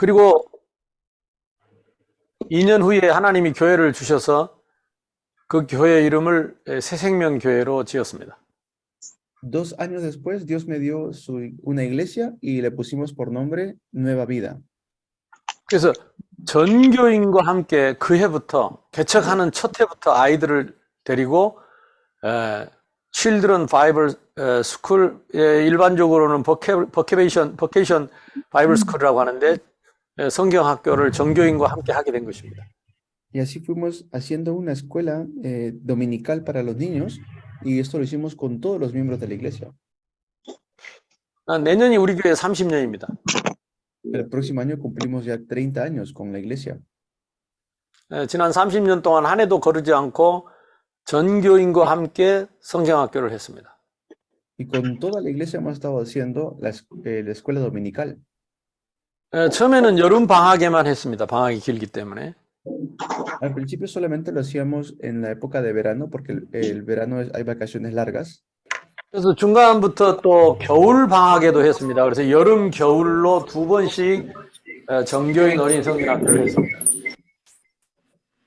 그리고 2년 후에 하나님이 교회를 주셔서 그 교회 이름을 새생명교회로 지었습니다. 2 años después, Dios me dio una iglesia y le pusimos por nombre Nueva Vida. 그래서 전교인과 함께 그 해부터 개척하는 첫 해부터 아이들을 데리고 Children Bible School, 일반적으로는 Vocation Bible School이라고 하는데 성경학교를 전교인과 함께 하게 된 것입니다. Y así fuimos haciendo una escuela dominical para los niños y esto lo hicimos con todos los miembros de la iglesia. 내년이 우리 교회 30년입니다. El próximo año cumplimos ya 30 años con la iglesia. 지난 30년 동안 한 해도 거르지 않고 전교인과 함께 성경학교를 했습니다. Y con toda la iglesia hemos estado haciendo la escuela dominical. 처음에는 여름 방학에만 했습니다. 방학이 길기 때문에. Al principio solamente lo hacíamos en la época de verano porque el verano hay vacaciones largas. 그래서 중간부터 또 겨울 방학에도 했습니다. 그래서 여름, 겨울로 2번씩 전교인 어린 성경학교를 했습니다.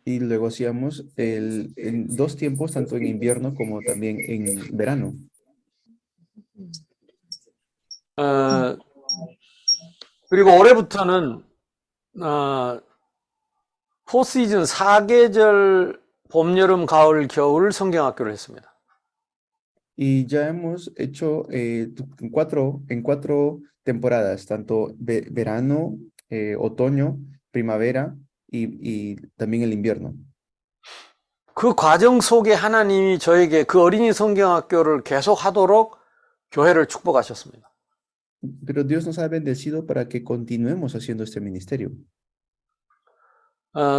Y luego hacíamos en 2 tiempos, tanto en invierno como también en verano. 그리고 올해부터는 4시즌 4계절 봄, 여름, 가을, 겨울 성경학교를 했습니다. Y ya hemos hecho en 4 temporadas, tanto verano, otoño, primavera y también el invierno. 그 과정 속에 하나님이 저에게 그 어린이 성경학교를 계속 하도록 교회를 축복하셨습니다. Pero Dios nos ha bendecido para que continuemos haciendo este ministerio.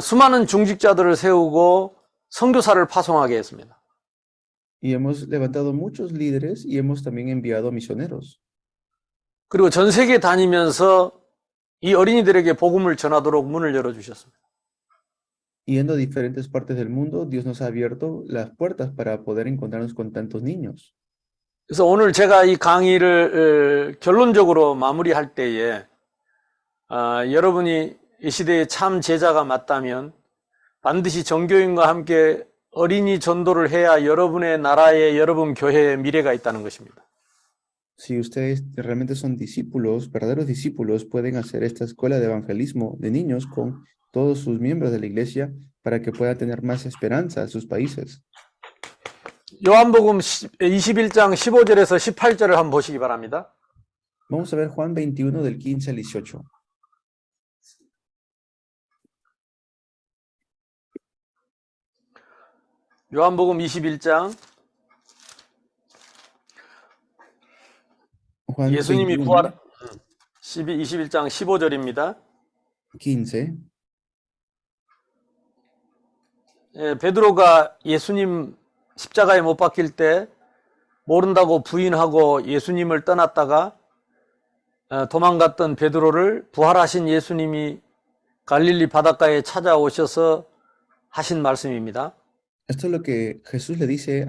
수많은 중직자들을 세우고 선교사를 파송하게 했습니다. Y hemos levantado muchos líderes y hemos también enviado misioneros. 그리고 전 세계 다니면서 이 어린이들에게 복음을 전하도록 문을 열어주셨습니다. Yendo a diferentes partes del mundo, Dios nos ha abierto las puertas para poder encontrarnos con tantos niños. 그래서 오늘 제가 이 강의를 결론적으로 마무리할 때에 여러분이 이 시대의 참 제자가 맞다면 반드시 전교인과 함께 어린이 전도를 해야 여러분의 나라에 여러분 교회에 미래가 있다는 것입니다. Si ustedes realmente son discípulos, verdaderos discípulos, pueden hacer esta escuela de evangelismo de niños con todos sus miembros de la iglesia para que puedan tener más esperanza en sus países. 요한복음 21장 15절에서 18절을 한번 보시기 바랍니다. Vamos a ver Juan 21 del 15 al 18. 요한복음 21장 Juan 예수님이 21, 부활 21장 15절입니다. 15. 베드로가 예수님 십자가에 못 박힐 때 모른다고 부인하고 예수님을 떠났다가 도망갔던 베드로를 부활하신 예수님이 갈릴리 바닷가에 찾아오셔서 하신 말씀입니다. Esto es lo que Jesús le dice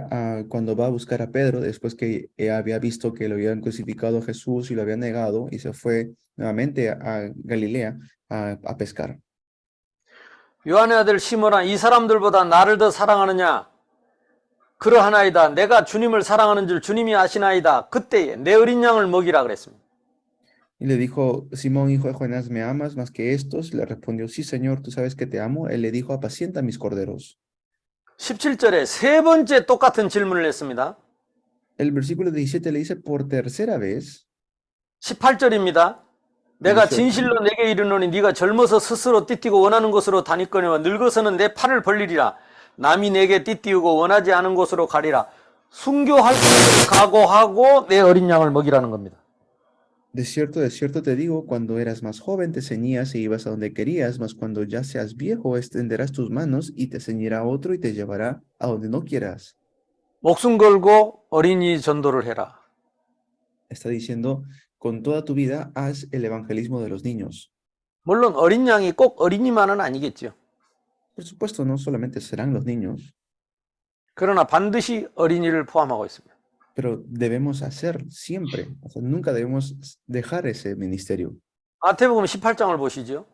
cuando va a buscar a Pedro después que había visto que lo habían crucificado a Jesús y lo había negado y se fue nuevamente a Galilea a pescar. 요한의 아들 시몬아, 이 사람들보다 나를 더 사랑하느냐? 그러하나이다. 내가 주님을 사랑하는 줄 주님이 아시나이다. 그때에 내 어린 양을 먹이라 그랬습니다. Y le dijo, Simón, hijo de Jonás, ¿me amas más que estos? Le respondió, sí, Señor, tú sabes que te amo. Él le dijo, apacienta mis corderos. 17절에 세 번째 똑같은 질문을 했습니다. El versículo 17 le dice, por tercera vez. 18절입니다. 내가 진실로 내게 이르노니 네가 젊어서 스스로 띠띠고 원하는 곳으로 다니거니와 늙어서는 내 팔을 벌리리라. 남이 내게 띠띠우고 원하지 않은 곳으로 가리라. 순교할 것을 각오하고 내 어린 양을 먹이라는 겁니다. De cierto te digo, cuando eras más joven te ceñías e ibas a donde querías, mas cuando ya seas viejo extenderás tus manos y te ceñirá otro y te llevará a donde no quieras. 목숨 걸고 어린이 전도를 해라. Está diciendo, con toda tu vida haz el evangelismo de los niños. 물론 어린 양이 꼭 어린이만은 아니겠죠. Por supuesto, no solamente serán los niños, 그러나 반드시 어린이를 포함하고 있습니다. pero debemos hacer siempre, o sea, nunca debemos dejar ese ministerio. 마태복음 18장을 보시죠.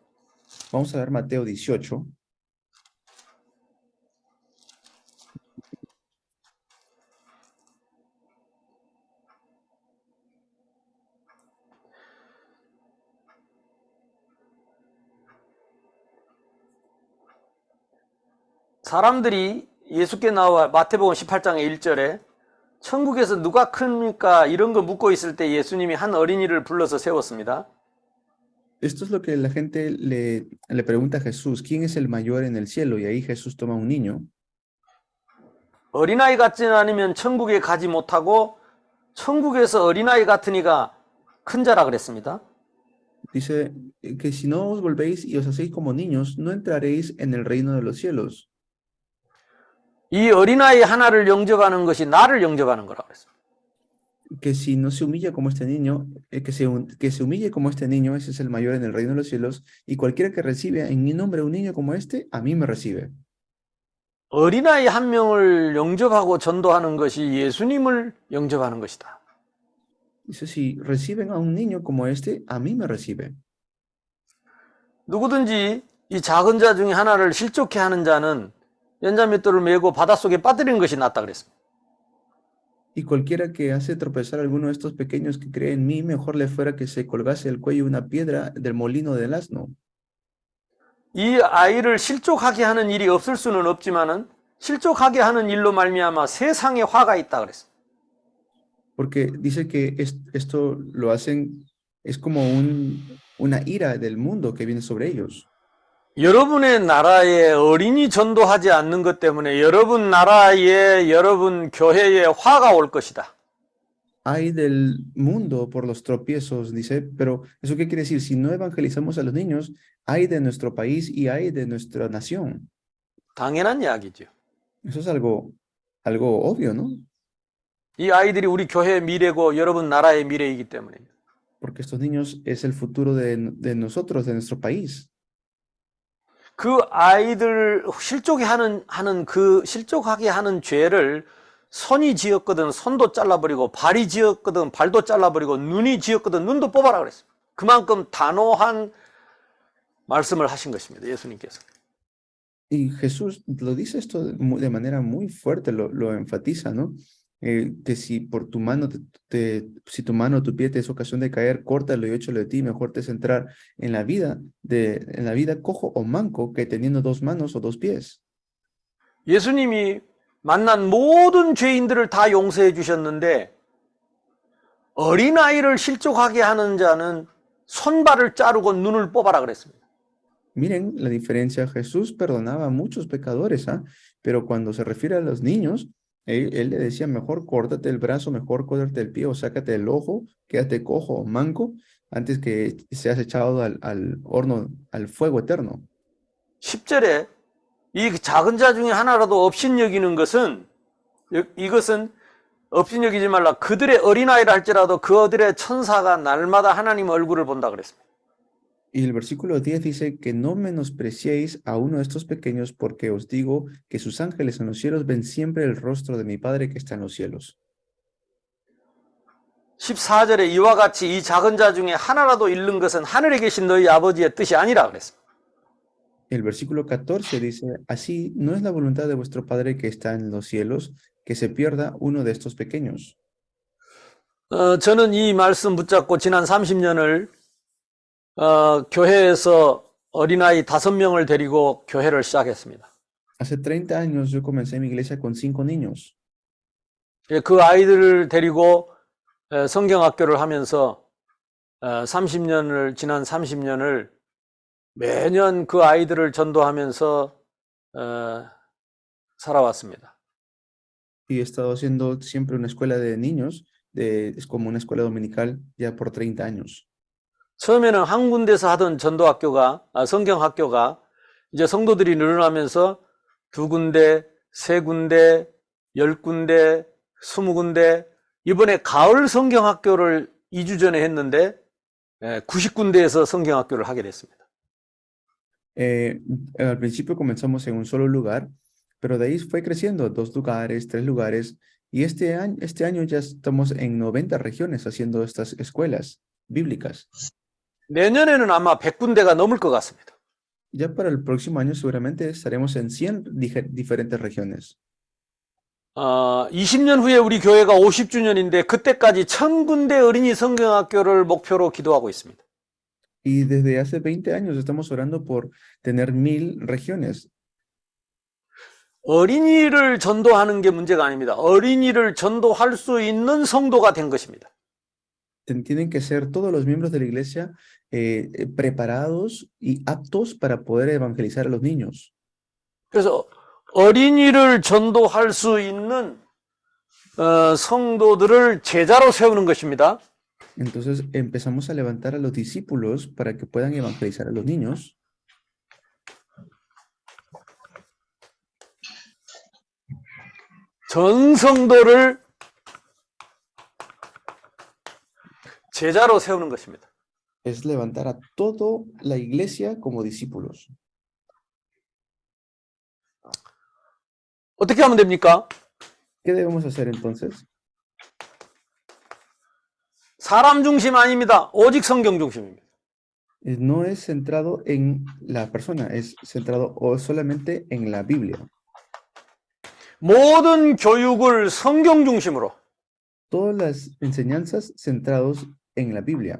Vamos a ver Mateo 18. 사람들이 예수께 나와 마태복음 18장의 1절에 천국에서 누가 큽니까? 이런 거 묻고 있을 때 예수님이 한 어린이를 불러서 세웠습니다. Esto es lo que la gente le pregunta a Jesús, ¿quién es el mayor en el cielo? Y ahí Jesús toma un niño. 어린아이 같지는 않으면 천국에 가지 못하고 천국에서 어린아이 같은 이가 큰 자라 그랬습니다. Dice que si no os volvéis y os hacéis como niños, no entraréis en el reino de los cielos. 이 어린아이 하나를 영접하는 것이 나를 영접하는 거라고 그랬습니다. Que si no se humilla como este niño, que se humille como este niño, ese es el mayor en el reino de los cielos, y cualquiera que recibe en mi nombre un niño como este, a mí me recibe. 어린아이 한 명을 영접하고 전도하는 것이 예수님을 영접하는 것이다. Dice, si reciben a un niño como este, a mí me recibe. 누구든지 이 작은 자 중에 하나를 실족해 하는 자는 연자맷돌을 메고 바닷속에 빠뜨리는 것이 낫다 그랬습니다. Y cualquiera que hace tropezar a alguno de estos pequeños que cree en mí, mejor le fuera que se colgase el cuello una piedra del molino del asno. 이 아이를 실족하게 하는 일이 없을 수는 없지만은 실족하게 하는 일로 말미암아 세상에 화가 있다 그랬습니다. Porque dice que esto lo hacen, es como una ira del mundo que viene sobre ellos. 여러분의 나라에 어린이 전도하지 않는 것 때문에 여러분 나라에 여러분 교회에 화가 올 것이다. Hay del mundo por los tropiezos, dice, pero ¿eso qué quiere decir? Si no evangelizamos a los niños, hay de nuestro país y hay de nuestra nación. 당연한 이야기죠. Eso es algo obvio, ¿no? 이 아이들이 우리 교회의 미래고 여러분 나라의 미래이기 때문에. Porque estos niños es el futuro de nosotros, de nuestro país. 그 아이들 실족하게 하는 죄를 손이 지었거든 손도 잘라버리고 발이 지었거든 발도 잘라버리고 눈이 지었거든 눈도 뽑아라 그랬어요. 그만큼 단호한 말씀을 하신 것입니다. 예수님께서. Y Jesús lo dice esto de manera muy fuerte, lo enfatiza, ¿no? Que si por tu mano, si tu mano o tu pie te es ocasión de caer, córtalo y échalo de ti. Mejor te es entrar en la vida cojo o manco que teniendo dos manos o dos pies. 예수님이 만난 모든 죄인들을 다 용서해 주셨는데 어린아이를 실족하게 하는 자는 손발을 자르고 눈을 뽑아라 그랬습니다. Miren la diferencia. Jesús perdonaba a muchos pecadores, ¿ah? Pero cuando se refiere a los niños, él le decía, mejor córtate el brazo, mejor córtate el pie o sácate el ojo, quédate cojo o manco, antes que seas echado al horno, al fuego eterno. 10절에 이 작은 자 중에 하나라도 업신여기는 것은 이것은 업신여기지 말라. 그들의 어린아이라 할지라도 그들의 천사가 날마다 하나님 얼굴을 본다 그랬습니다. Y el versículo 10 dice que no menospreciéis a uno de estos pequeños porque os digo que sus ángeles en los cielos ven siempre el rostro de mi Padre que está en los cielos. 14절에 이와 같이 이 작은 자 중에 하나라도 잃는 것은 하늘에 계신 너희 아버지의 뜻이 아니라 그랬습니다. El versículo 14 dice, así no es la voluntad de vuestro Padre que está en los cielos que se pierda uno de estos pequeños. 저는 이 말씀 붙잡고 지난 30년을 교회에서 어린아이 5명을 데리고 교회를 시작했습니다. Hace 30 años yo comencé mi iglesia con 5 niños. 그 아이들을 데리고 성경학교를 하면서 지난 30년을 매년 그 아이들을 전도하면서 살아왔습니다. Y he estado haciendo siempre una escuela de niños, es como una escuela dominical ya por 30 años. 처음에는 한 군데서 하던 성경학교가 이제 성도들이 늘어나면서 2군데, 3군데, 10군데, 20군데, 이번에 가을 성경학교를 2주 전에 했는데 90군데에서 성경학교를 하게 됐습니다. Al principio comenzamos en un solo lugar, pero de ahí fue creciendo, 2 lugares, 3 lugares, y este año ya estamos en 90 regiones haciendo estas escuelas bíblicas. 내년에는 아마 100군데가 넘을 것 같습니다. Ya para el próximo año seguramente estaremos en 100 diferentes regiones. 20년 후에 우리 교회가 50주년인데 그때까지 1000군데 어린이 성경학교를 목표로 기도하고 있습니다. Y desde hace 20 años estamos orando por tener 1000 regiones. 어린이를 전도하는 게 문제가 아닙니다. 어린이를 전도할 수 있는 성도가 된 것입니다. Tienen que ser todos los miembros de la iglesia preparados y aptos para poder evangelizar a los niños. 그래서 어린이를 전도할 수 있는 성도들을 제자로 세우는 것입니다. Entonces empezamos a levantar a los discípulos para que puedan evangelizar a los niños. 전 성도를 제자로 세우는 것입니다. Es levantar a toda la iglesia como discípulos. 어떻게 하면 됩니까? ¿Qué debemos hacer entonces? 사람 중심 아닙니다. 오직 성경 중심입니다. No es centrado en la persona, es centrado solamente en la Biblia. 모든 교육을 성경 중심으로, Todas las enseñanzas centrados en la Biblia.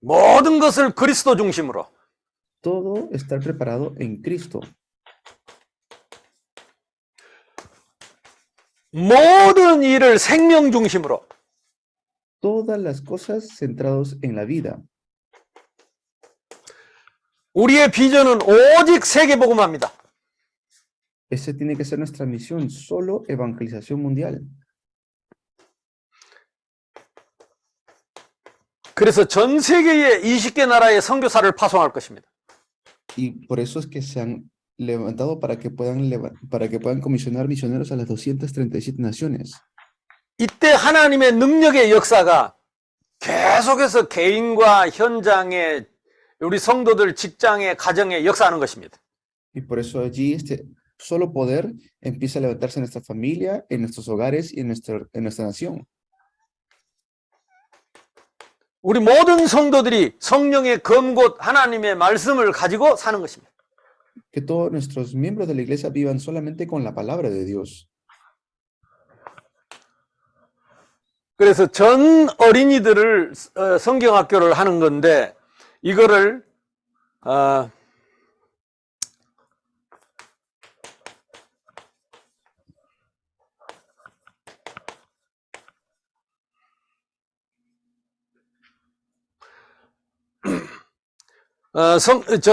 모든 것을 그리스도 중심으로, Todo estar preparado en Cristo. 모든 일을 생명 중심으로, Todas las cosas centrados en la vida. 우리의 비전은 오직 세계복음화입니다. Esa tiene que ser nuestra misión, solo evangelización mundial. 그래서 전 세계의 20개 나라의 선교사를 파송할 것입니다. Y por eso es que se han levantado para que puedan comisionar misioneros a las 237 naciones. 이때 하나님의 능력의 역사가 계속해서 개인과 현장에 우리 성도들 직장에 가정에 역사하는 것입니다. Y por eso allí este solo poder empieza a levantarse en nuestra familia, en nuestros hogares y en nuestra nación. 우리 모든 성도들이 성령의 검곧 하나님의 말씀을 가지고 사는 것입니다. Que todos nuestros miembros de la iglesia vivan solamente con la palabra de Dios. 그래서 전 어린이들을 성경학교를 하는 건데 이거를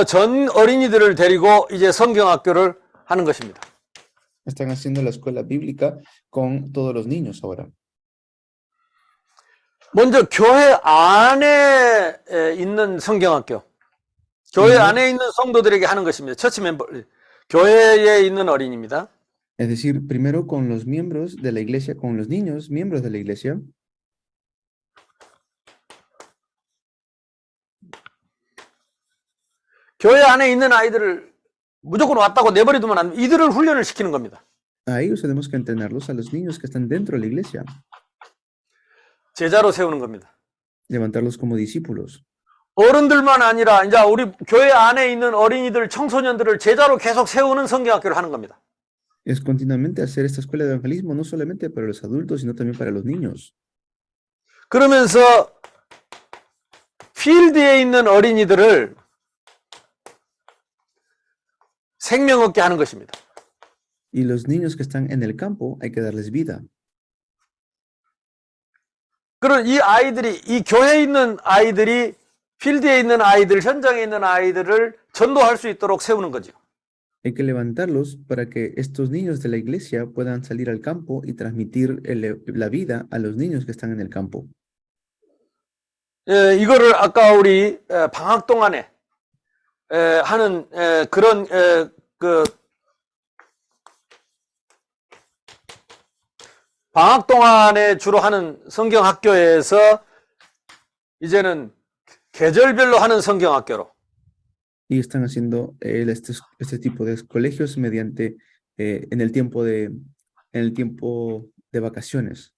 전 어린이들을 데리고 이제 성경학교를 하는 것입니다. Están haciendo la escuela bíblica con todos los niños ahora. 먼저 교회 안에 있는 성경학교, 교회 안에 있는 성도들에게 하는 것입니다. 처치 멤버, 교회에 있는 어린이입니다. Es decir, primero con los miembros de la iglesia, con los niños, miembros de la iglesia. 교회 안에 있는 아이들을 무조건 왔다고 내버려두면 안 됩니다. 이들을 훈련을 시키는 겁니다. A ellos tenemos que entrenarlos, a los niños que están dentro de la iglesia. 제자로 세우는 겁니다. Levantarlos como discípulos. 어른들만 아니라 이제 우리 교회 안에 있는 어린이들, 청소년들을 제자로 계속 세우는 성경학교를 하는 겁니다. Es continuamente hacer esta escuela de evangelismo, no solamente para los adultos, sino también para los niños. 그러면서 필드에 있는 어린이들을 생명 얻게 하는 것입니다. Y los niños que están en el campo, hay que darles vida. 그런 이 아이들이, 이 교회에 있는 아이들이 필드에 있는 아이들, 현장에 있는 아이들을 전도할 수 있도록 세우는 거죠. Hay que levantarlos para que estos niños de la iglesia puedan salir al campo y transmitir la vida a los niños que están en el campo. 이거를 아까 우리 방학 동안에 하는 그런 방학 동안에 주로 하는 성경학교에서 이제는 계절별로 하는 성경학교로. Y están haciendo este tipo de colegios mediante en el tiempo de vacaciones.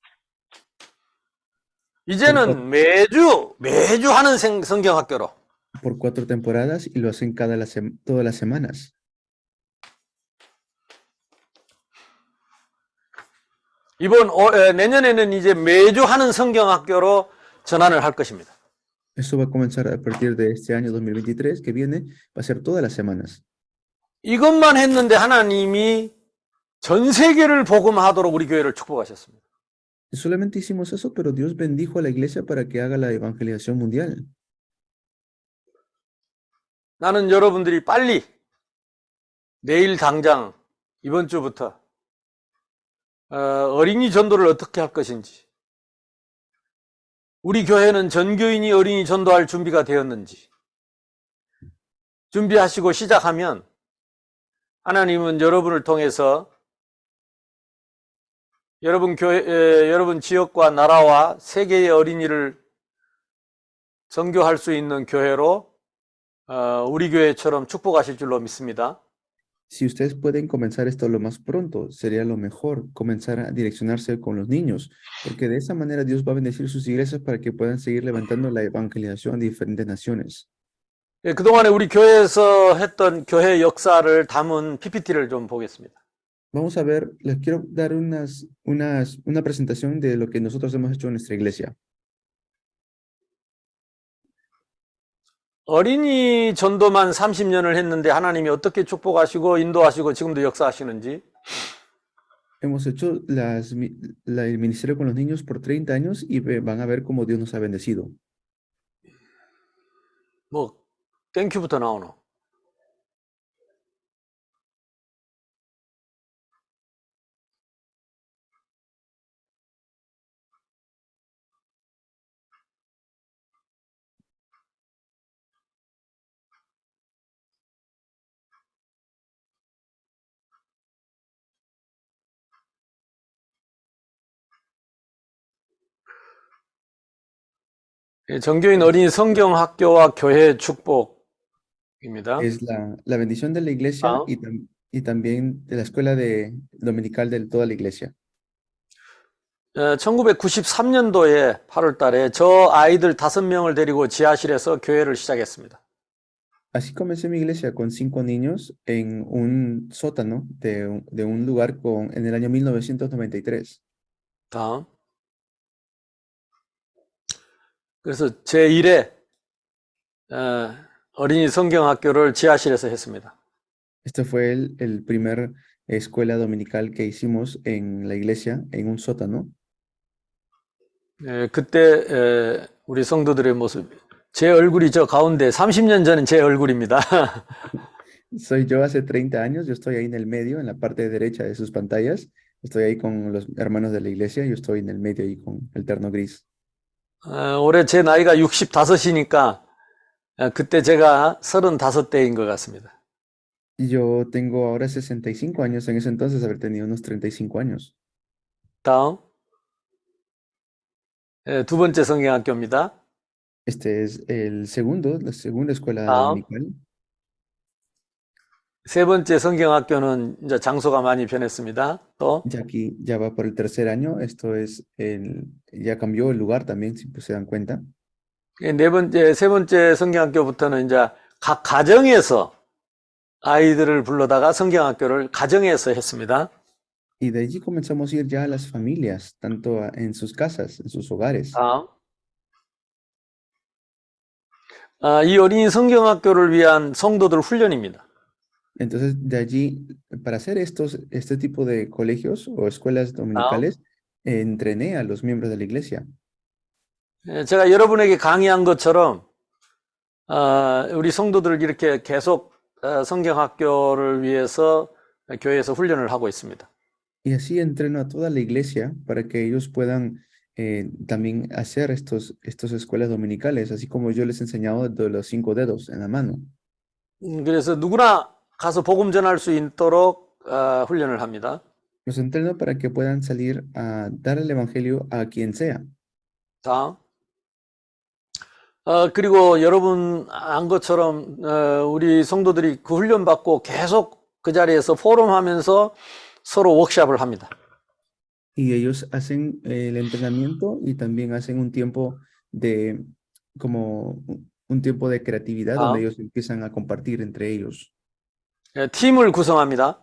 이제는 매주 하는 성경학교로. por 4 temporadas y lo hacen todas las semanas. 내년에는 이제 매주 하는 성경학교로 전환을 할 것입니다. Eso va a comenzar a partir de este año 2023 que viene, va a ser todas las semanas. 이것만 했는데 하나님이 전 세계를 복음하도록 우리 교회를 축복하셨습니다. Solamente hicimos eso, pero Dios bendijo a la iglesia para que haga la evangelización mundial. 나는 여러분들이 빨리 내일 당장 이번 주부터 어린이 전도를 어떻게 할 것인지, 우리 교회는 전교인이 어린이 전도할 준비가 되었는지 준비하시고 시작하면 하나님은 여러분을 통해서 여러분 교회, 여러분 지역과 나라와 세계의 어린이를 선교할 수 있는 교회로 우리 교회처럼 축복하실 줄로 믿습니다. Si ustedes pueden comenzar esto lo más pronto, sería lo mejor comenzar a direccionarse con los niños, porque de esa manera Dios va a bendecir sus iglesias para que puedan seguir levantando la evangelización a diferentes naciones. 그동안에 우리 교회에서 했던 교회 역사를 담은 PPT를 좀 보겠습니다. Vamos a ver, les quiero dar una presentación de lo que nosotros hemos hecho en nuestra iglesia. 어린이 전도만 30년을 했는데 하나님이 어떻게 축복하시고 인도하시고 지금도 역사하시는지. Hemos hecho el ministerio con los niños por 30 años y van a ver cómo Dios nos ha bendecido. 뭐 땡큐부터 나오노. 정교인 어린이 성경학교와 교회 축복입니다. Es la bendición de la iglesia y también de la escuela dominical de toda la iglesia. 1993년도에 8월 달에 저 아이들 5명을 데리고 지하실에서 교회를 시작했습니다. Así comencé mi iglesia con 5 niños en un sótano de un lugar en el año 1993. 다음. 그래서 제1회 어린이 성경학교를 지하실에서 했습니다. Este fue el primer escuela dominical que hicimos en la iglesia, en un sótano. 그때 우리 성도들의 모습, 제 얼굴이 저 가운데 30년 전은 제 얼굴입니다. Soy yo hace 30 años, yo estoy ahí en el medio, en la parte derecha de sus pantallas. Estoy ahí con los hermanos de la iglesia, yo estoy en el medio ahí con el terno gris. 올해 제 나이가 65이니까 그때 제가 35대인 것 같습니다. Yo tengo ahora 65 años, en ese entonces haber tenido unos 35 años. 다음. 두 번째 성경학교입니다. Este es la segunda escuela 다음. dominical. 세 번째 성경학교는 이제 장소가 많이 변했습니다. 또 Ya aquí ya va por el tercer año, ya cambió el lugar también, si se dan cuenta. 세 번째 성경학교부터는 이제 각 가정에서 아이들을 불러다가 성경학교를 가정에서 했습니다. Y de allí comenzamos a ir ya a las familias, tanto en sus casas, en sus hogares. 다음. 이 어린이 성경학교를 위한 성도들 훈련입니다. Entonces, de allí, para hacer este tipo de colegios o escuelas dominicales, entrené a los miembros de la iglesia. 제가 여러분에게 강의한 것처럼 우리 성도들을 이렇게 계속 성경학교를 위해서 교회에서 훈련을 하고 있습니다. Y así entreno a toda la iglesia para que ellos puedan también hacer estas escuelas dominicales, así como yo les he enseñado de los 5 dedos en la mano. 그래서 누구나 가서 복음 전할 수 있도록 훈련을 합니다. Los entreno para que puedan salir a dar el evangelio a quien sea. 다음. 그리고 여러분 안 것처럼 우리 성도들이 그 훈련 받고 계속 그 자리에서 포럼하면서 서로 워크숍을 합니다. Y ellos hacen el entrenamiento y también hacen un tiempo de, como un tiempo de creatividad donde 다음. ellos empiezan a compartir entre ellos. 팀을 구성합니다.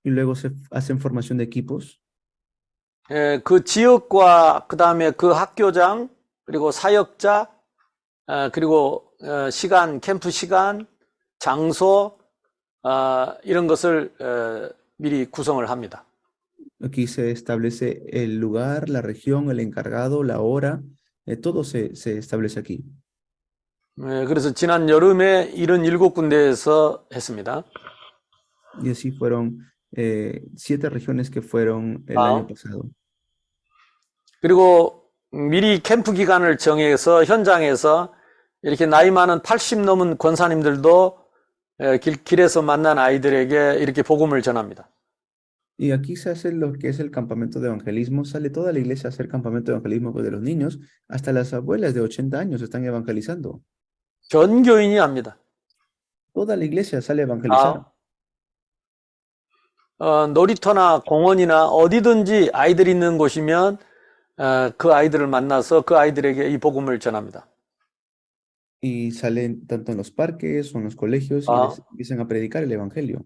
Y luego se hacen formación de equipos. 그 지역과 그 다음에 그 학교장 그리고 사역자 그리고 시간, 캠프 시간, 장소 이런 것을 미리 구성을 합니다. Aquí se establece el lugar, la región, el encargado, la hora, todo se establece aquí. 그래서 지난 여름에 77군데에서 했습니다. Y así fueron 7 regiones que fueron el año 다음. pasado. 그리고 미리 캠프 기간을 정해서 현장에서 이렇게 나이 많은 80 넘은 권사님들도 길에서 만난 아이들에게 이렇게 복음을 전합니다. Y aquí se hace lo que es el campamento de evangelismo. Sale toda la iglesia a hacer campamento de evangelismo de los niños. Hasta las abuelas de 80 años están evangelizando. 전 교인이 합니다. Toda la iglesia sale a evangelizar. 놀이터나 공원이나 어디든지 아이들이 있는 곳이면 그 아이들을 만나서 그 아이들에게 이 복음을 전합니다. Y salen tanto en los parques o en los colegios y les empiezan a predicar el evangelio.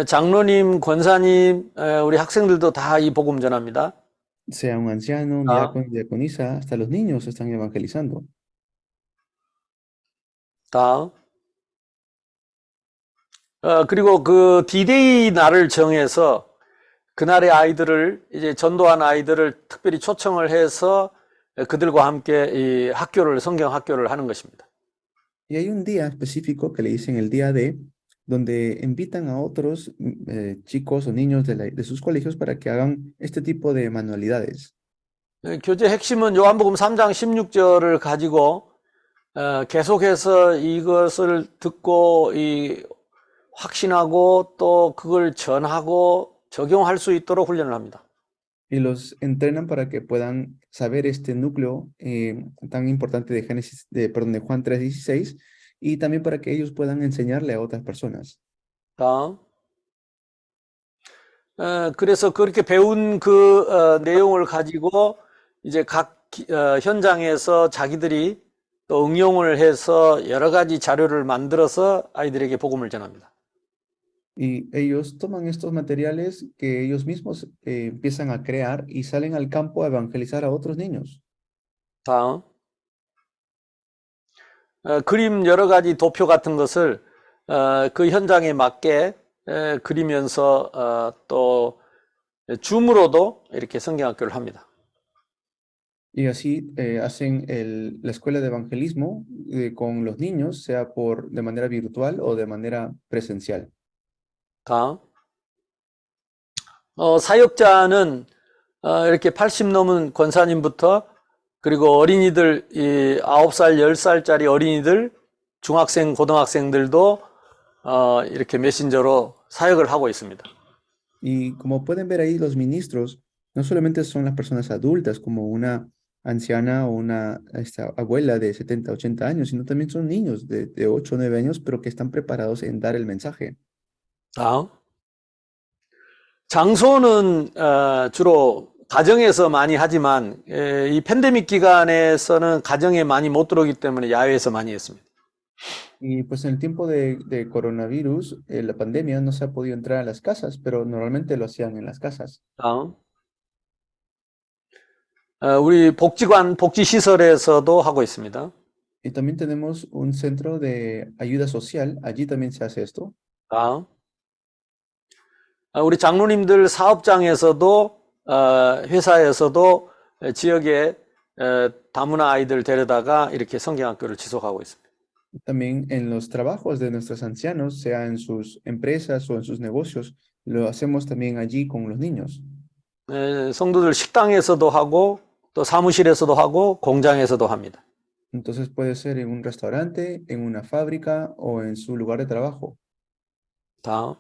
장로님, 권사님, 우리 학생들도 다 이 복음 전합니다. Sea un anciano, un diácono, diaconisa, hasta los niños están evangelizando. 다음. 그리고 그 D-Day 날을 정해서 그날의 아이들을 이제 전도한 아이들을 특별히 초청을 해서 그들과 함께 이 학교를 성경 학교를 하는 것입니다. Y hay un día específico que le dicen el día de, donde invitan a otros chicos o niños de sus colegios para que hagan este tipo de manualidades. 교제 핵심은 요한복음 3장 16절을 가지고 계속해서 이것을 듣고 확신하고 또 그걸 전하고 적용할 수 있도록 훈련을 합니다. Y los entrenan para que puedan saber este núcleo tan importante de Juan 3:16 y también para que ellos puedan enseñarle a otras personas. 다음. 그래서 그렇게 배운 그 내용을 가지고 이제 각 현장에서 자기들이 또 응용을 해서 여러 가지 자료를 만들어서 아이들에게 복음을 전합니다. Y ellos toman estos materiales que ellos mismos empiezan a crear y salen al campo a evangelizar a otros niños. 다음. 그림 여러 가지 도표 같은 것을 그 현장에 맞게 그리면서 또 줌으로도 이렇게 성경학교를 합니다. Y así hacen la escuela de evangelismo con los niños, sea de manera virtual o de manera presencial. 다음. 사역자는 이렇게 80 넘은 권사님부터 그리고 어린이들 9살, 10살짜리 어린이들, 중학생, 고등학생들도 이렇게 메신저로 사역을 하고 있습니다. Y como pueden ver ahí, los ministros no solamente son las personas adultas, como una anciana o una abuela de 70, 80 años, sino también son niños de 8 o 9 años, pero que están preparados en dar el mensaje. 다음. 장소는 주로 가정에서 많이 하지만 이 팬데믹 기간에서는 가정에 많이 못 들어오기 때문에 야외에서 많이 했습니다. Y pues en el tiempo de coronavirus, la pandemia, no se ha podido entrar a las casas, pero normalmente lo hacían en las casas. 다음. 우리 복지시설에서도 하고 있습니다. Y también tenemos un centro de ayuda social, allí también se hace esto. 다음. 우리 장로님들 사업장에서도 회사에서도 지역에 다문화 아이들 데려다가 이렇게 성경학교를 지속하고 있습니다. También en los trabajos de nuestros ancianos, sea en sus empresas o en sus negocios, lo hacemos también allí con los niños. 성도들 식당에서도 하고 또 사무실에서도 하고 공장에서도 합니다. Entonces puede ser en un restaurante, en una fábrica o en su lugar de trabajo. 다음.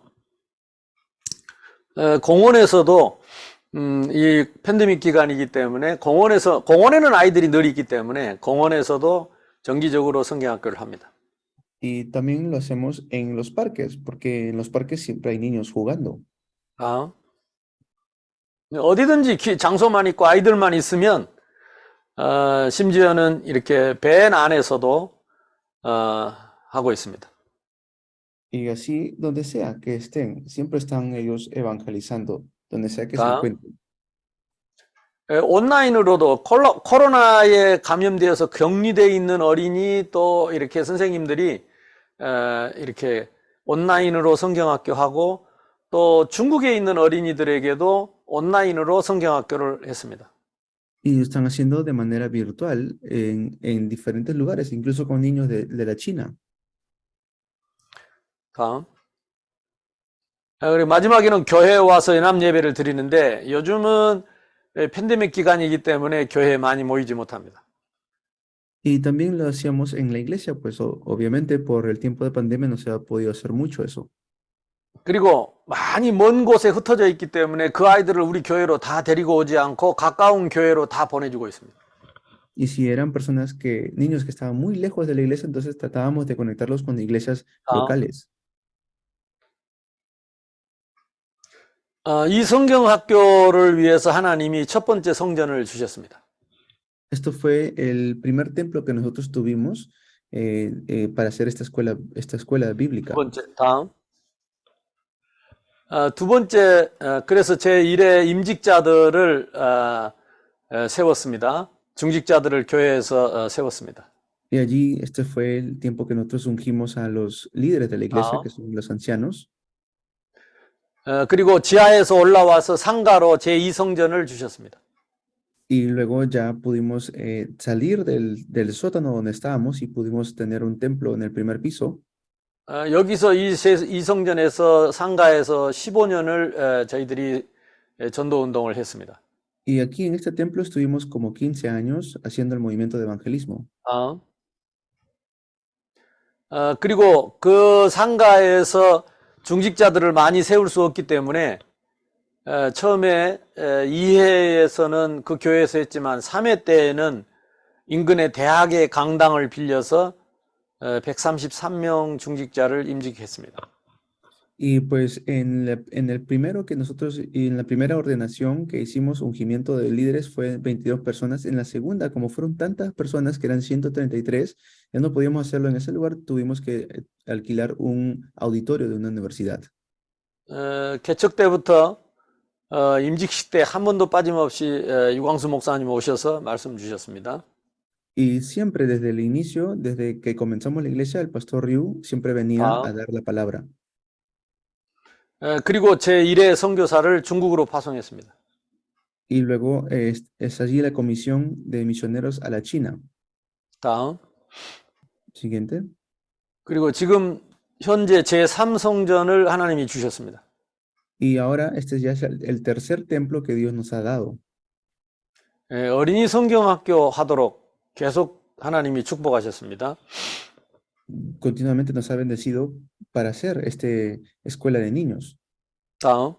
공원에서도 이 팬데믹 기간이기 때문에 공원에는 아이들이 늘 있기 때문에 공원에서도 정기적으로 성경학교를 합니다. Y también lo hacemos en los parques, porque en los parques siempre hay niños jugando. 다음. 어디든지 장소만 있고 아이들만 있으면 심지어는 이렇게 밴 안에서도 하고 있습니다. Y así, donde sea que estén, siempre están ellos evangelizando, donde sea que se 다음. encuentren. 온라인으로도 코로나에 감염되어서 격리되어 있는 어린이 또 이렇게 선생님들이 이렇게 온라인으로 성경학교 하고 또 중국에 있는 어린이들에게도 온라인으로 성경학교를 했습니다. Y lo están haciendo de manera virtual en diferentes lugares, incluso con niños de la China. 다음. 그리고 마지막에는 교회에 와서 연합 예배를 드리는데 요즘은 팬데믹 기간이기 때문에 교회에 많이 모이지 못합니다. Y también lo hacíamos en la iglesia, pues obviamente por el tiempo de pandemia no se ha podido hacer mucho eso. 그리고 많이 먼 곳에 흩어져 있기 때문에 그 아이들을 우리 교회로 다 데리고 오지 않고 가까운 교회로 다 보내주고 있습니다. Y si eran personas niños que estaban muy lejos de la iglesia, entonces tratábamos de conectarlos con iglesias locales. 이 성경학교를 위해서 하나님이 첫 번째 성전을 주셨습니다. Esto fue el primer templo que nosotros tuvimos para hacer esta escuela bíblica. 두 번째, 다음. 두 번째, 그래서 제1의 임직자들을 세웠습니다. 중직자들을 교회에서 세웠습니다. Y allí este fue el tiempo que nosotros ungimos a los líderes de la iglesia, que son los ancianos. 그리고 지하에서 올라와서 상가로 제2성전을 주셨습니다. Y luego ya pudimos salir del sótano donde estábamos y pudimos tener un templo en el primer piso. 여기서 이 성전에서 상가에서 15년을 저희들이 전도 운동을 했습니다. Y aquí en este templo estuvimos como 15 años haciendo el movimiento de evangelismo. 그리고 그 상가에서 중직자들을 많이 세울 수 없기 때문에 처음에 2회에서는 그 교회에서 했지만 3회 때에는 인근의 대학의 강당을 빌려서 133명 중직자를 임직했습니다. Y pues en el primero que nosotros, en la primera ordenación que hicimos, ungimiento de líderes, fue 22 personas. En la segunda, como fueron tantas personas que eran 133, ya no podíamos hacerlo en ese lugar, tuvimos que alquilar un auditorio de una universidad. 개척 때부터 임직식 때 한 번도 빠짐없이 유광수 목사님 오셔서 말씀 주셨습니다. Y siempre desde el inicio, desde que comenzamos la iglesia, el pastor Ryu siempre venía a dar la palabra. 그리고 제1회 선교사를 중국으로 파송했습니다. Y luego es allí la comisión de misioneros a la China. 다음. Siguiente. 그리고 지금 현재 제3성전을 하나님이 주셨습니다. Y ahora este ya es el tercer templo que Dios nos ha dado. 어린이 성경학교 하도록 계속 하나님이 축복하셨습니다. Continuamente nos ha bendecido para hacer escuela de niños. 다음.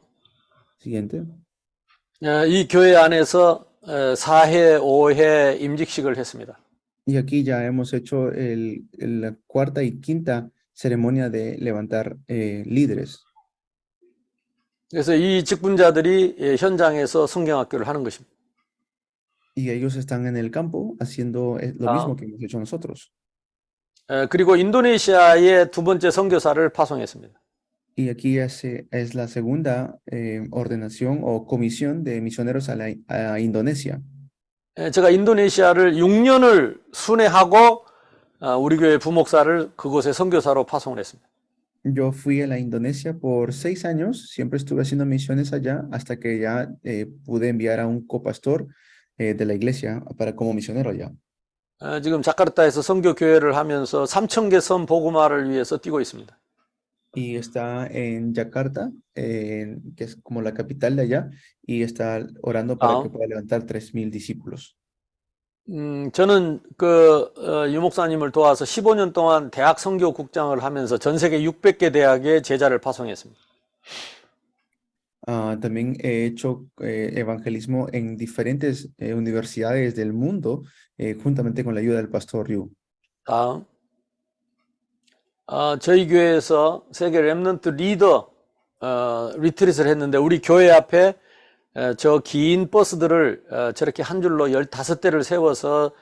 Siguiente. 이 교회 안에서 4회, 5회 임직식을 했습니다. Y aquí ya hemos hecho la cuarta y quinta ceremonia de levantar líderes. 그래서 이 직분자들이 현장에서 성경학교를 하는 것입니다. Y ellos están en el campo haciendo lo mismo que hemos hecho nosotros. 그리고 인도네시아의 두 번째 선교사를 파송했습니다. Y aquí es la segunda ordenación o comisión de misioneros a Indonesia. 제가 인도네시아를 6년을 순회하고 우리 교회 부목사를 그곳에 선교사로 파송을 했습니다. Yo fui a la Indonesia por 6 años, siempre estuve haciendo misiones allá hasta que ya pude enviar a un copastor de la iglesia como misionero allá. 지금 자카르타에서 선교 교회를 하면서 3,000개 섬 복음화를 위해서 뛰고 있습니다. Y está en Yakarta, que es como la capital de allá, y está orando para que pueda levantar 3,000 discípulos. 저는 유 목사님을 도와서 15년 동안 대학 선교국장을 하면서 전 세계 600개 대학에 제자를 파송했습니다. También he hecho evangelismo en diferentes universidades del mundo, juntamente con la ayuda del pastor Ryu. 다음. 저희 교회에서 세계 렘넌트 리더 리트릿을 했는데 우리 교회 앞에 저 긴 버스들을 저렇게 한 줄로 15대를 세워서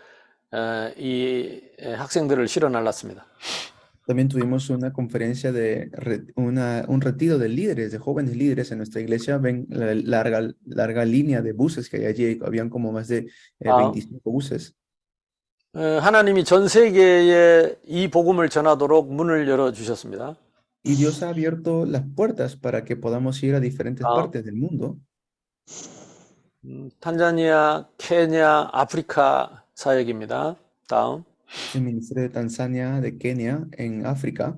이 학생들을 실어 날랐습니다. También tuvimos una conferencia un retiro de líderes, de jóvenes líderes en nuestra iglesia. Ven la larga línea de buses que hay allí. Habían como más de 다음. 25 buses. 하나님이 전 세계에 이 복음을 전하도록 문을 열어 주셨습니다. Y Dios ha abierto las puertas para que podamos ir a diferentes 다음. partes del mundo. 탄자니아, 케냐, 아프리카 사역입니다. 다음. El ministerio de Tanzania, de Kenia, en África.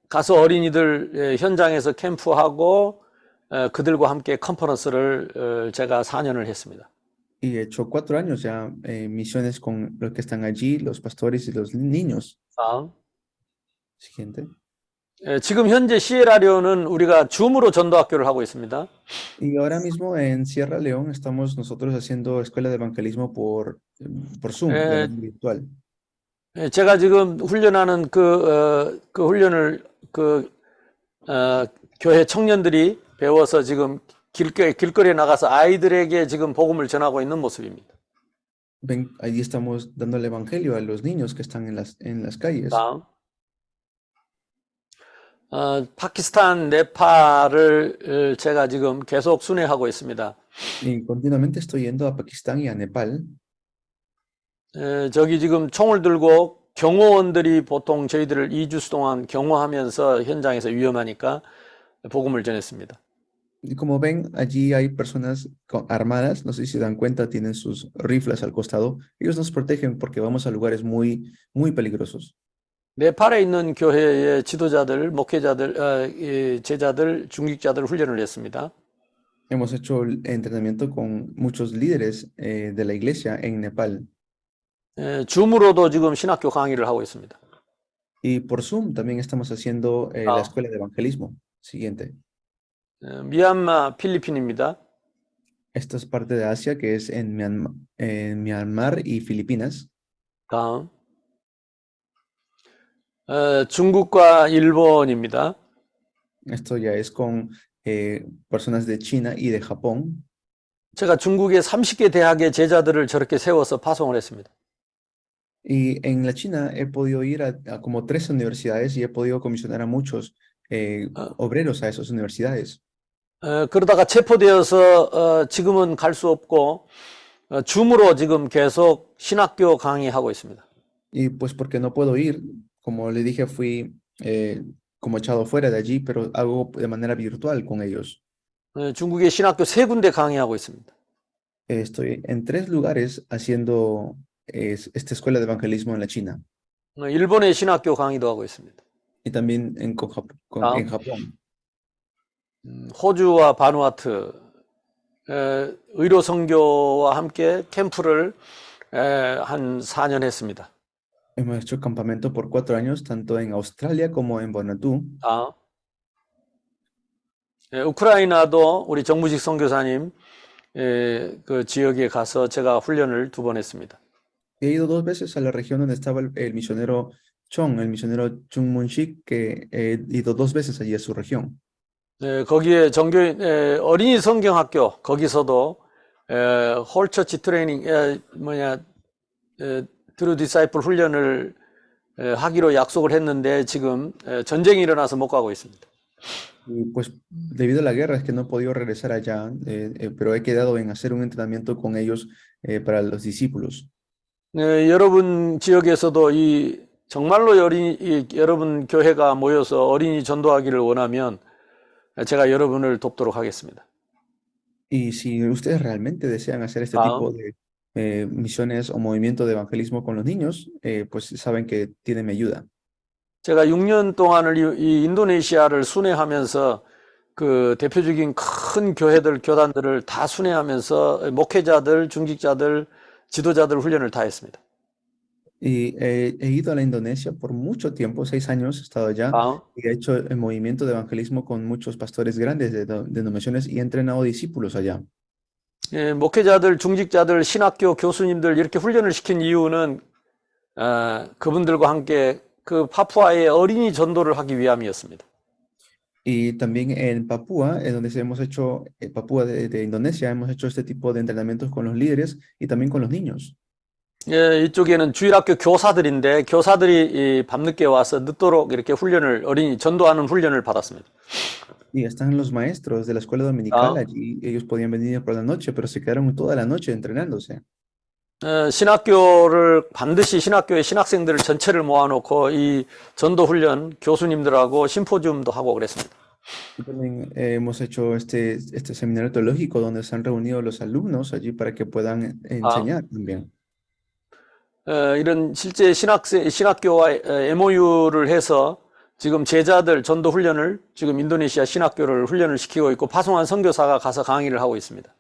가서 어린이들 현장에서 캠프하고 그들과 함께 컨퍼런스를 제가 4년을 했습니다. Y he hecho 4 años ya misiones con los que están allí, los pastores y los niños. 다음. Siguiente. 지금 현재 시에라리온은 우리가 줌으로 전도학교를 하고 있습니다. Y ahora mismo en Sierra León estamos nosotros haciendo escuela de evangelismo por Zoom, de manera virtual. 제가 지금 훈련하는 그 훈련을 교회 청년들이 배워서 지금 길거리에 나가서 아이들에게 지금 복음을 전하고 있는 모습입니다. Ven, allí estamos dando el evangelio a los niños que están en las calles. 다음. 파키스탄, 네팔을 제가 지금 계속 순회하고 있습니다. Y continuamente estoy yendo a Pakistán y a Nepal. 저기 지금 총을 들고 경호원들이 보통 저희들을 2주 동안 경호하면서 현장에서 위험하니까 복음을 전했습니다. Y como ven, allí hay personas armadas, no sé si se dan cuenta, tienen sus rifles al costado. Ellos nos protegen porque vamos a lugares muy peligrosos. 네팔에 있는 교회의 지도자들, 목회자들, 제자들, 중직자들 훈련을 했습니다. Hemos hecho el entrenamiento con muchos líderes de la iglesia en Nepal. 줌으로도 지금 신학교 강의를 하고 있습니다. Y por Zoom también estamos haciendo la escuela de evangelismo. Siguiente. 미얀마, 필리핀입니다. Esto es parte de Asia, que es en Myanmar y Filipinas. 다음. 중국과 일본입니다. Esto ya es con personas de China y de Japón. 제가 중국의 30개 대학의 제자들을 저렇게 세워서 파송을 했습니다. Y en la China he podido ir a como 3 universidades y he podido comisionar a muchos obreros a esas universidades. 그러다가 체포되어서 지금은 갈 수 없고 줌으로 지금 계속 신학교 강의하고 있습니다. Y pues porque no puedo ir, como le dije, fui como echado fuera de allí, pero hago de manera virtual con ellos. 중국의 신학교 3군데 강의하고 있습니다. Estoy en 3 lugares haciendo esta escuela de evangelismo en la China. 일본의 신학교 강의도 하고 있습니다. Y también en Japón. 호주와 바누아투 의료 선교와 함께 캠프를 한 4년 했습니다. Hemos hecho campamento por 4 años, tanto en Australia como en Vanuatu. 우크라이나도 우리 정무직 선교사님 그 지역에 가서 제가 훈련을 2번 했습니다. He ido 2 veces a la región donde estaba el misionero Chong, el misionero Chung Mun-sik, que he ido 2 veces allí a su región. 거기에 어린이 성경학교 거기서도 홀처치 트레이닝 트루 디사이플 훈련을 하기로 약속을 했는데 지금 전쟁이 일어나서 못 가고 있습니다. Y pues debido a la guerra es que no he podido regresar allá, pero he quedado en hacer un entrenamiento con ellos para los discípulos. 여러분 지역에서도 정말로 여러분 교회가 모여서 어린이 전도하기를 원하면 제가 여러분을 돕도록 하겠습니다. Y si ustedes realmente desean hacer este tipo de misiones o movimiento de evangelismo con los niños, pues saben que tienen mi ayuda. 제가 6년 동안을 이 인도네시아를 순회하면서 그 대표적인 큰 교단들을 다 순회하면서 목회자들, 중직자들, 지도자들 훈련을 다 했습니다. Y he ido a la Indonesia por mucho tiempo, 6 años he estado allá, y he hecho el movimiento de evangelismo con muchos pastores grandes de denominaciones y he entrenado discípulos allá. 목회자들, 중직자들, 신학교 교수님들 이렇게 훈련을 시킨 이유는 그분들과 함께 그 파푸아의 어린이 전도를 하기 위함이었습니다. Y también en Papúa, en donde hemos hecho, Papúa de Indonesia, hemos hecho este tipo de entrenamientos con los líderes y también con los niños. 예, 이쪽에는 주일학교 교사들인데 교사들이 이 밤늦게 와서 늦도록 이렇게 훈련을 어린이 전도하는 훈련을 받았습니다. Y están los maestros de la escuela dominical 아, allí. Ellos podían venir por la noche, pero se quedaron toda la noche entrenándose. 신학교를 반드시 신학교의 신학생들을 전체를 모아놓고 이 전도 훈련 교수님들하고 심포지움도 하고 그랬습니다. Y también hemos hecho este seminario teológico donde se han reunido los alumnos allí para que puedan 아, enseñar también. 이런 실제 신학교와 MOU를 해서 지금 제자들 전도 훈련을 지금 인도네시아 신학교를 훈련을 시키고 있고 파송한 선교사가 가서 강의를 하고 있습니다.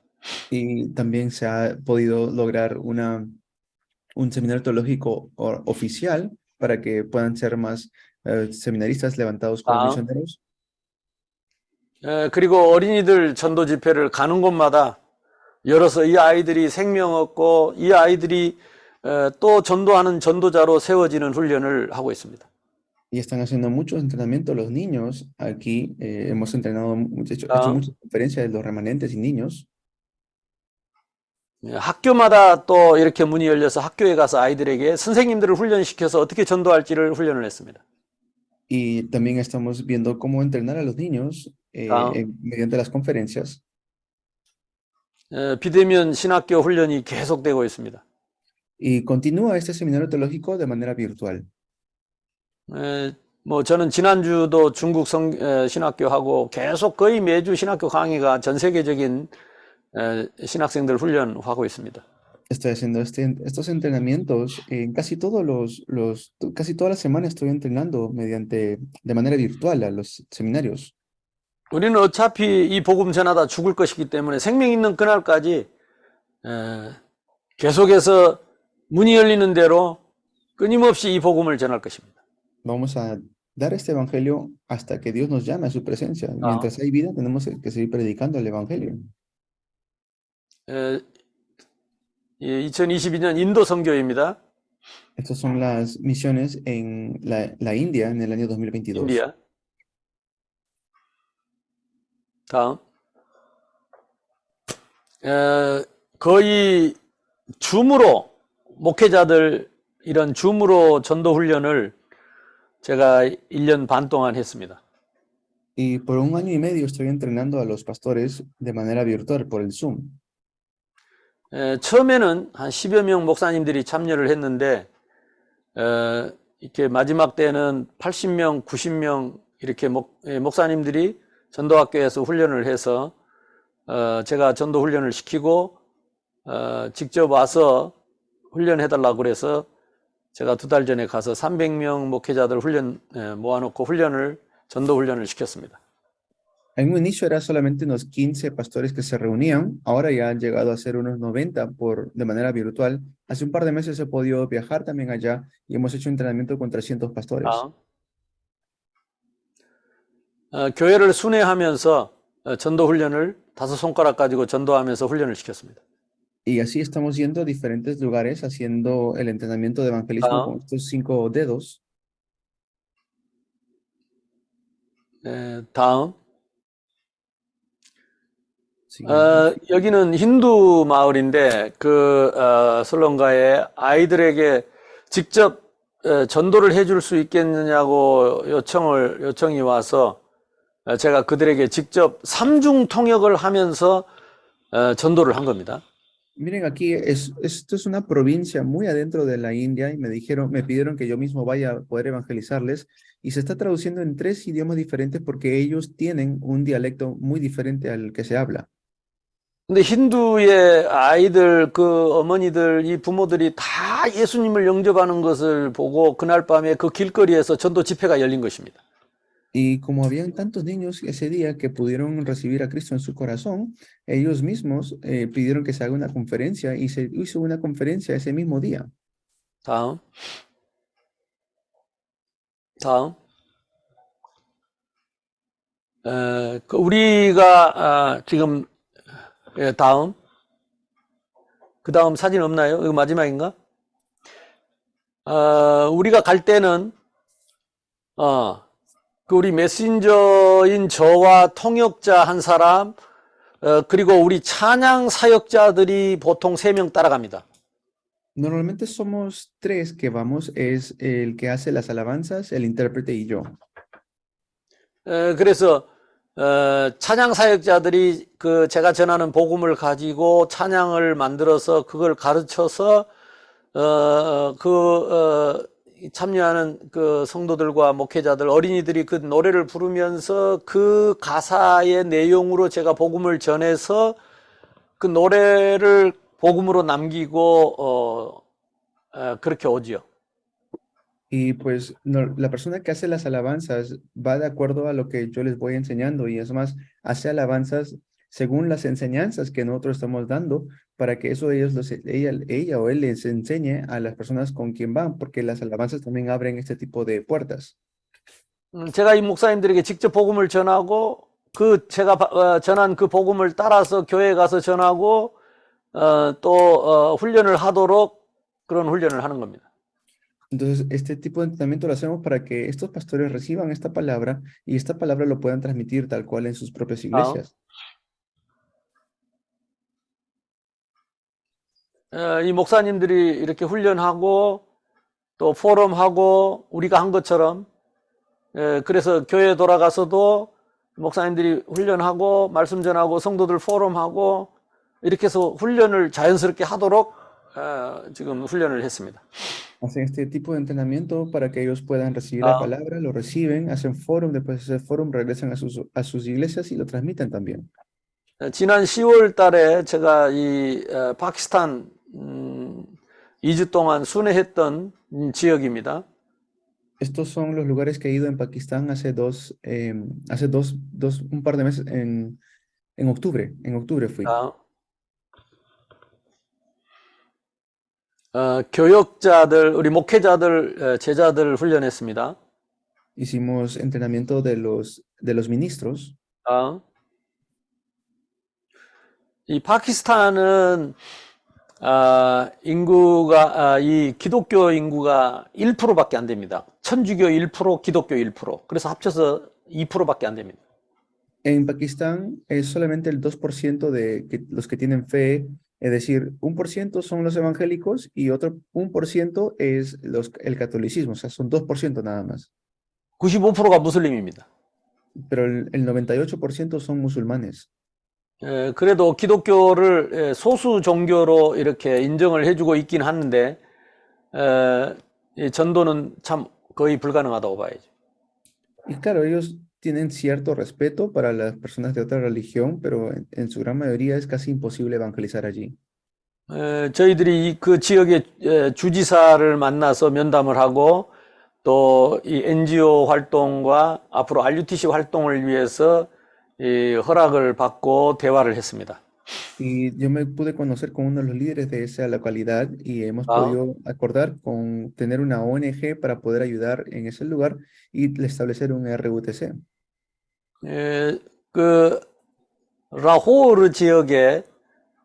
Y también se ha podido lograr un seminario teológico oficial para que puedan ser más seminaristas levantados como 아, misioneros. 그리고 어린이들 전도 집회를 가는 곳마다 열어서 이 아이들이 생명 얻고 이 아이들이 또 전도하는 전도자로 세워지는 훈련을 하고 있습니다. Y están haciendo muchos entrenamientos los niños. Aquí hemos entrenado, hecho 아, muchas conferencias de los remanentes y niños. 학교마다 또 이렇게 문이 열려서 학교에 가서 아이들에게 선생님들을 훈련시켜서 어떻게 전도할지를 훈련을 했습니다. Y también estamos viendo cómo entrenar a los niños 아, mediante las conferencias. 비대면 신학교 훈련이 계속되고 있습니다. Y continúa este seminario teológico de manera virtual. 뭐 저는 지난주도 중국 신학교 하고 계속 거의 매주 신학교 강의가 전 세계적인 신학생들 훈련하고 있습니다. Estoy haciendo estos entrenamientos en casi casi todas las semanas estoy entrenando de manera virtual a los seminarios. 우리는 어차피 이 복음 전하다 죽을 것이기 때문에 생명 있는 그날까지 계속해서 문이 열리는 대로 끊임없이 이 복음을 전할 것입니다. Vamos a dar este evangelio hasta que Dios nos llame a su presencia. Mientras hay vida, tenemos que seguir predicando el evangelio. 2022년 인도 선교입니다. Estas son las misiones en la India en el año 2022. 인디아. 다음. 거의 줌으로 목회자들 이런 줌으로 전도 훈련을 제가 1년 반 동안 했습니다. Y por 1 año y medio estoy entrenando a los pastores de manera virtual por el Zoom. 처음에는 한 10여 명 목사님들이 참여를 했는데 이렇게 마지막 때는 80명, 90명 이렇게 목사님들이 전도학교에서 훈련을 해서 제가 전도 훈련을 시키고 직접 와서 훈련해달라고 그래서 제가 2달 전에 가서 300명 목회자들 모아놓고 전도 훈련을 시켰습니다. En un inicio era solamente unos 15 pastores que se reunían, ahora ya han llegado a ser unos 90 de manera virtual. Hace un par de meses he podido viajar también allá y hemos hecho entrenamiento con 300 pastores. 교회를 순회하면서 전도 훈련을 5손가락 가지고 전도하면서 훈련을 시켰습니다. Y así estamos yendo a diferentes lugares haciendo el entrenamiento de evangelismo con estos 5 dedos. 다음. 여기는 힌두 마을인데 슬론가에 아이들에게 직접 전도를 해줄 수 있겠느냐고 요청이 와서 제가 그들에게 직접 삼중 통역을 하면서 전도를 한 겁니다. Miren, aquí esto es una provincia muy adentro de la India y me pidieron que yo mismo vaya a poder evangelizarles y se está traduciendo en 3 idiomas diferentes porque ellos tienen un dialecto muy diferente al que se habla. 근데 힌두의 아이들, 어머니들, 이 부모들이 다 예수님을 영접하는 것을 보고 그날 밤에 그 길거리에서 전도 집회가 열린 것입니다. Y como habían tantos niños ese día que pudieron recibir a Cristo en su corazón, ellos mismos pidieron que se haga una conferencia y se hizo una conferencia ese mismo día. 다음. 우리가 지금 다음. 그 다음 사진 없나요? 이거 마지막인가? 우리가 갈 때는 그 우리 메신저인 저와 통역자 한 사람, 그리고 우리 찬양 사역자들이 보통 3명 따라갑니다. Normalmente somos tres que vamos, es el que hace las alabanzas, el intérprete y yo. 그래서 찬양 사역자들이 그 제가 전하는 복음을 가지고 찬양을 만들어서 그걸 가르쳐서 참여하는 그 성도들과 목회자들, 어린이들이 그 노래를 부르면서 그 가사의 내용으로 제가 복음을 전해서 그 노래를 복음으로 남기고 그렇게 오지요. Y pues la persona que hace las alabanzas va de acuerdo a lo que yo les voy enseñando y es más, hace alabanzas según las enseñanzas que nosotros estamos dando para que eso ella o él les enseñe a las personas con quien van, porque las alabanzas también abren este tipo de puertas. 제가 이 목사님들에게 직접 복음을 전하고 그 제가 전한 그 복음을 따라서 교회에 가서 전하고 또 훈련을 하도록 그런 훈련을 하는 겁니다. Entonces, este tipo de entrenamiento lo hacemos para que estos pastores reciban esta palabra y esta palabra lo puedan transmitir tal cual en sus propias iglesias. 이 목사님들이 이렇게 훈련하고 또 포럼하고 우리가 한 것처럼 그래서 교회에 돌아가서도 목사님들이 훈련하고 말씀 전하고 성도들 포럼하고 이렇게 해서 훈련을 자연스럽게 하도록 지금 훈련을 했습니다. Hacen este tipo de entrenamiento para que ellos puedan recibir la palabra, lo reciben, hacen forum, después de ese forum regresan a sus iglesias y lo transmiten también. 지난 10월 달에 제가 이 파키스탄 2주 동안 순회했던 지역입니다. Estos son los lugares que he ido en Pakistán hace un par de meses, en octubre fui. 교역자들, 우리 목회자들, 제자들 훈련했습니다. Hicimos entrenamiento de los ministros. 이 파키스탄은 인구가 이 기독교 인구가 1%밖에 안 됩니다. 천주교 1%, 기독교 1%. 그래서 합쳐서 2%밖에 안 됩니다. En Pakistán es solamente el 2% de los que tienen fe, es decir, 1% son los evangélicos y otro 1% es el catolicismo, o sea, son 2% nada más. 95%가 무슬림입니다. Pero el 98% son musulmanes. 그래도 기독교를 소수 종교로 이렇게 인정을 해주고 있긴 하는데 이 전도는 참 거의 불가능하다고 봐야죠. Y claro, ellos tienen cierto respeto para las personas de otra religión, pero en su gran mayoría es casi imposible evangelizar allí. 저희들이 그 지역의 주지사를 만나서 면담을 하고 또 이 NGO 활동과 앞으로 RUTC 활동을 위해서 이 허락을 받고 대화를 했습니다. Y yo me pude conocer con uno de los líderes de esa localidad y hemos podido acordar con tener una ONG para poder ayudar en ese lugar y establecer un RUTC. 그 라호르 지역에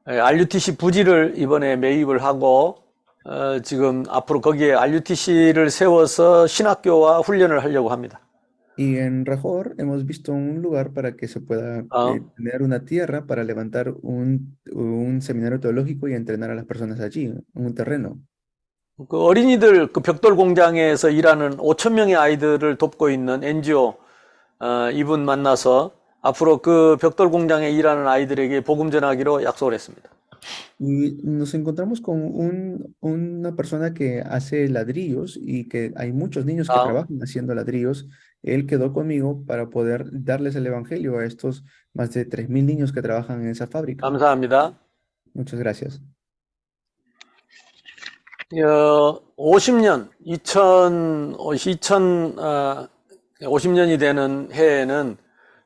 RUTC 부지를 이번에 매입을 하고 지금 앞으로 거기에 RUTC를 세워서 신학교와 훈련을 하려고 합니다. Y en Rahor hemos visto un lugar para que se pueda tener una tierra para levantar un seminario teológico y entrenar a las personas allí, un terreno. 그 어린이들 그 벽돌 공장에서 일하는 5,000명의 아이들을 돕고 있는 NGO 이분 만나서 앞으로 그 벽돌 공장에 일하는 아이들에게 복음 전하기로 약속을 했습니다. Y nos encontramos con una persona que hace ladrillos y que hay muchos niños que trabajan haciendo ladrillos. Él quedó conmigo para poder darles el evangelio a estos más de 3,000 niños que trabajan en esa fábrica. 감사합니다. Muchas gracias. 50년이 되는 해에는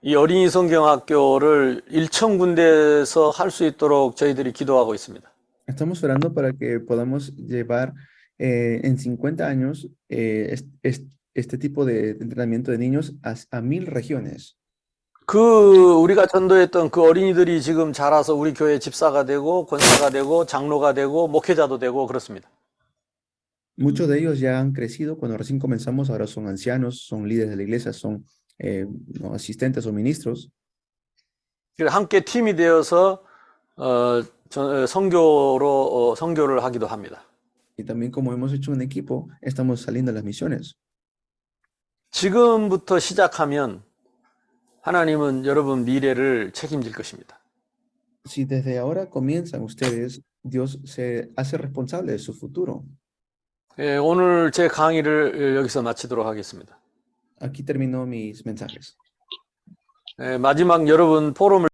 이 어린이 성경학교를 1,000군데에서 할 수 있도록 저희들이 기도하고 있습니다. Estamos orando para que podamos llevar en 50 años este tipo de entrenamiento de niños a 1,000 regiones. 우리가 전도했던 그 어린이들이 지금 자라서 우리 교회 집사가 되고 권사가 되고 장로가 되고 목회자도 되고 그렇습니다. Muchos de ellos ya han crecido cuando recién comenzamos, ahora son ancianos, son líderes de la iglesia, son ¿no? asistentes o ministros, 그래서 함께 팀이 되어서 선교를 하기도 합니다. y también como hemos hecho un equipo, estamos saliendo a las misiones. 지금부터 시작하면 하나님은 여러분 미래를 책임질 것입니다. Si desde ahora comienzan ustedes, Dios se hace responsable de su futuro. 예, 오늘 제 강의를 여기서 마치도록 하겠습니다. Aquí termino mis mensajes. 예, 마지막 여러분 포럼을